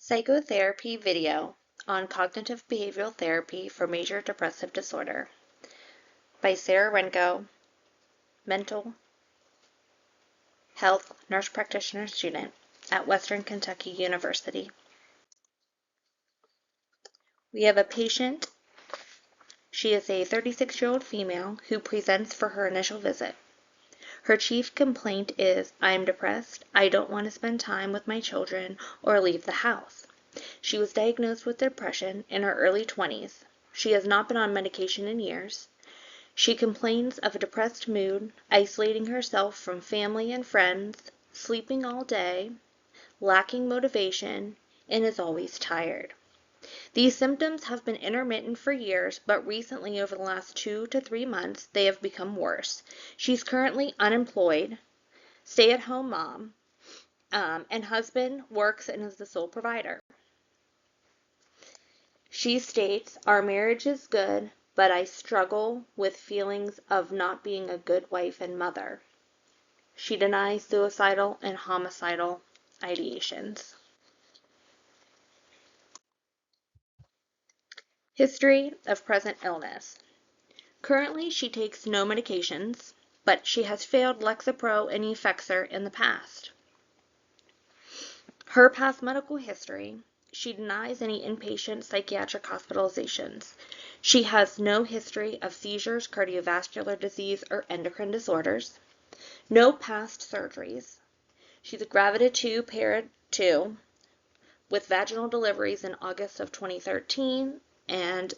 Psychotherapy video on cognitive behavioral therapy for major depressive disorder by Sarah Renko, mental health nurse practitioner student at Western Kentucky University. We have a patient. She is a 36-year-old female who presents for her initial visit. Her chief complaint is, "I'm depressed, I don't want to spend time with my children or leave the house." She was diagnosed with depression in her early 20s. She has not been on medication in years. She complains of a depressed mood, isolating herself from family and friends, sleeping all day, lacking motivation, and is always tired. These symptoms have been intermittent for years, but recently, over the last 2 to 3 months, they have become worse. She's currently unemployed, stay-at-home mom, and husband works and is the sole provider. She states, "Our marriage is good, but I struggle with feelings of not being a good wife and mother." She denies suicidal and homicidal ideations. History of present illness. Currently, she takes no medications, but she has failed Lexapro and Effexor in the past. Her past medical history. She denies any inpatient psychiatric hospitalizations. She has no history of seizures, cardiovascular disease, or endocrine disorders. No past surgeries. She's a Gravida 2 Parent 2 with vaginal deliveries in August of 2013 and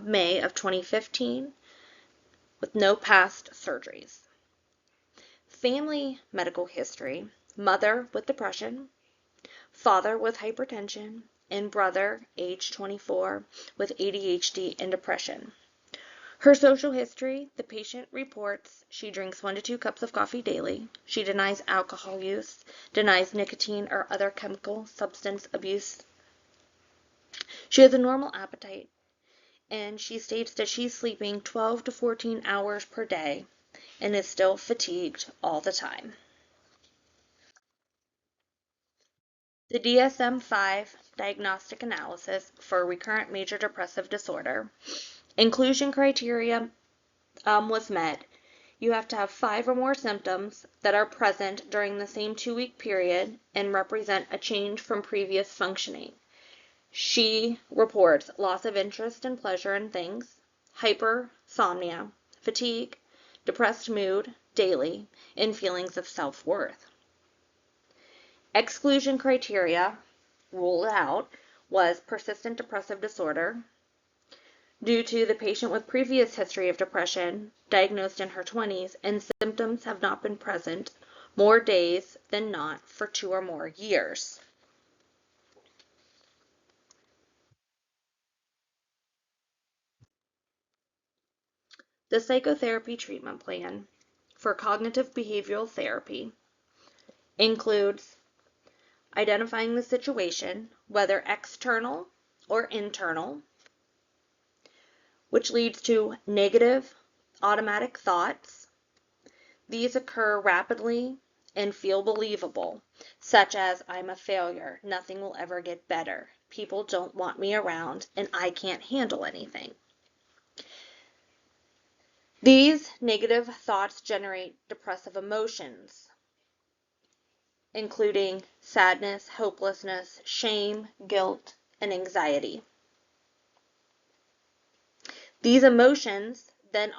May of 2015 with no past surgeries. Family medical history. Mother with depression, father with hypertension, and brother, age 24, with ADHD and depression. Her social history. The patient reports she drinks 1 to 2 cups of coffee daily. She denies alcohol use, denies nicotine or other chemical substance abuse. She has a normal appetite, and she states that she's sleeping 12 to 14 hours per day and is still fatigued all the time. The DSM-5 diagnostic analysis for recurrent major depressive disorder. Inclusion criteria was met. You have to have 5 or more symptoms that are present during the same 2-week period and represent a change from previous functioning. She reports loss of interest and pleasure in things, hypersomnia, fatigue, depressed mood daily, and feelings of self-worth. Exclusion criteria ruled out was persistent depressive disorder, due to the patient with previous history of depression, diagnosed in her 20s, and symptoms have not been present more days than not for 2 or more years. The psychotherapy treatment plan for cognitive behavioral therapy includes identifying the situation, whether external or internal, which leads to negative automatic thoughts. These occur rapidly and feel believable, such as, "I'm a failure, nothing will ever get better, people don't want me around, and I can't handle anything." These negative thoughts generate depressive emotions, including sadness, hopelessness, shame, guilt, and anxiety. These emotions then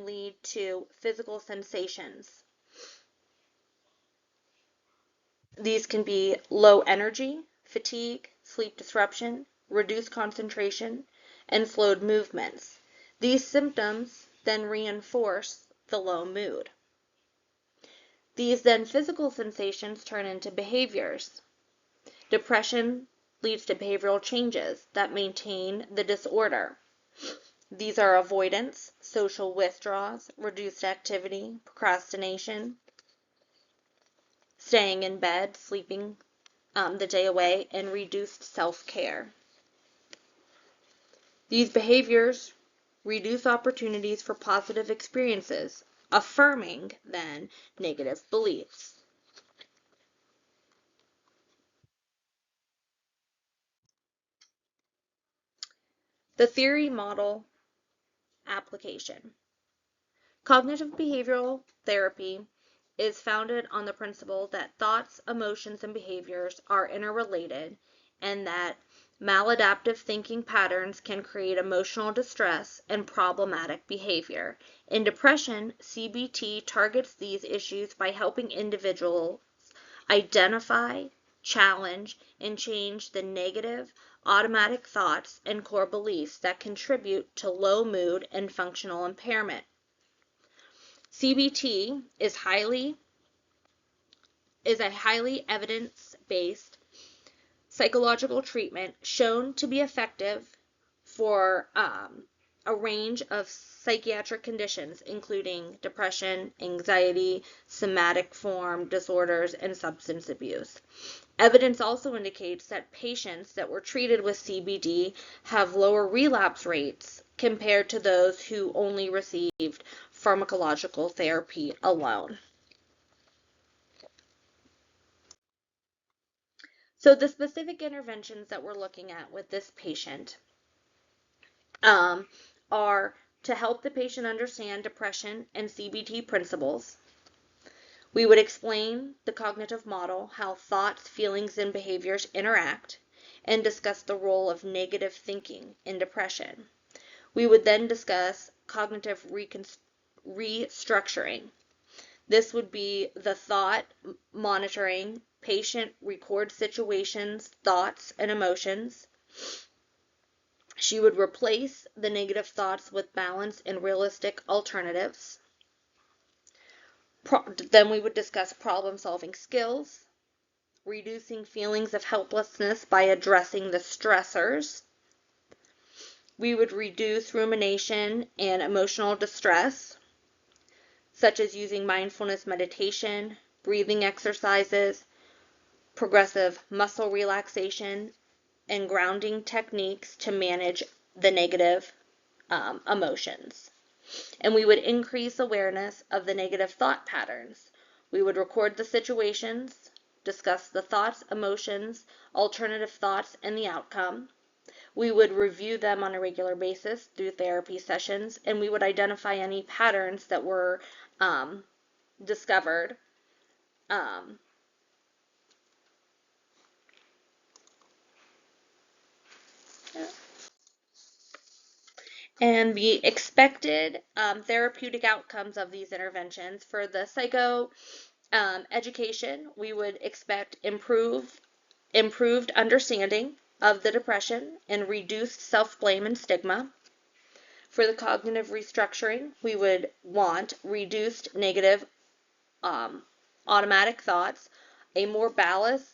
lead to physical sensations. These can be low energy, fatigue, sleep disruption, reduced concentration, and slowed movements. These symptoms then reinforce the low mood. These then physical sensations turn into behaviors. Depression leads to behavioral changes that maintain the disorder. These are avoidance, social withdrawals, reduced activity, procrastination, staying in bed, sleeping the day away, and reduced self-care. These behaviors reduce opportunities for positive experiences, affirming then negative beliefs. The theory model application. Cognitive behavioral therapy is founded on the principle that thoughts, emotions, and behaviors are interrelated and that maladaptive thinking patterns can create emotional distress and problematic behavior. In depression, CBT targets these issues by helping individuals identify, challenge, and change the negative, automatic thoughts and core beliefs that contribute to low mood and functional impairment. CBT is a highly evidence-based psychological treatment shown to be effective for a range of psychiatric conditions, including depression, anxiety, somatic form disorders, and substance abuse. Evidence also indicates that patients that were treated with CBD have lower relapse rates compared to those who only received pharmacological therapy alone. So the specific interventions that we're looking at with this patient are to help the patient understand depression and CBT principles. We would explain the cognitive model, how thoughts, feelings, and behaviors interact, and discuss the role of negative thinking in depression. We would then discuss cognitive restructuring. This would be the thought monitoring. Patient records situations, thoughts, and emotions. She would replace the negative thoughts with balanced and realistic alternatives. Then we would discuss problem-solving skills, reducing feelings of helplessness by addressing the stressors. We would reduce rumination and emotional distress, such as using mindfulness meditation, breathing exercises, progressive muscle relaxation, and grounding techniques to manage the negative emotions. And we would increase awareness of the negative thought patterns. We would record the situations, discuss the thoughts, emotions, alternative thoughts, and the outcome. We would review them on a regular basis through therapy sessions, and we would identify any patterns that were discovered. And the expected therapeutic outcomes of these interventions. For the psycho education, we would expect improved understanding of the depression and reduced self-blame and stigma. For the cognitive restructuring, we would want reduced negative automatic thoughts, a more balanced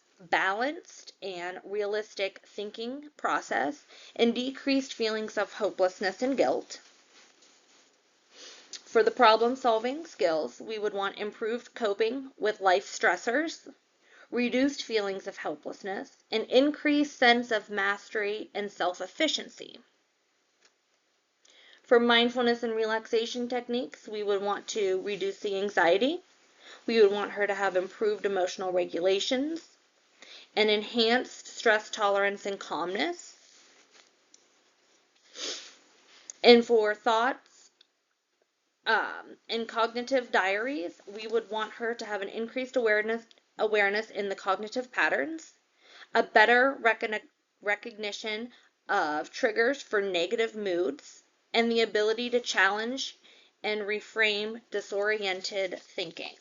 and realistic thinking process, and decreased feelings of hopelessness and guilt. For the problem-solving skills, we would want improved coping with life stressors, reduced feelings of helplessness, an increased sense of mastery and self-efficiency. For mindfulness and relaxation techniques, we would want to reduce the anxiety. We would want her to have improved emotional regulations, and enhanced stress tolerance and calmness. And for thoughts and cognitive diaries, we would want her to have an increased awareness in the cognitive patterns, a better recognition of triggers for negative moods, and the ability to challenge and reframe disoriented thinking.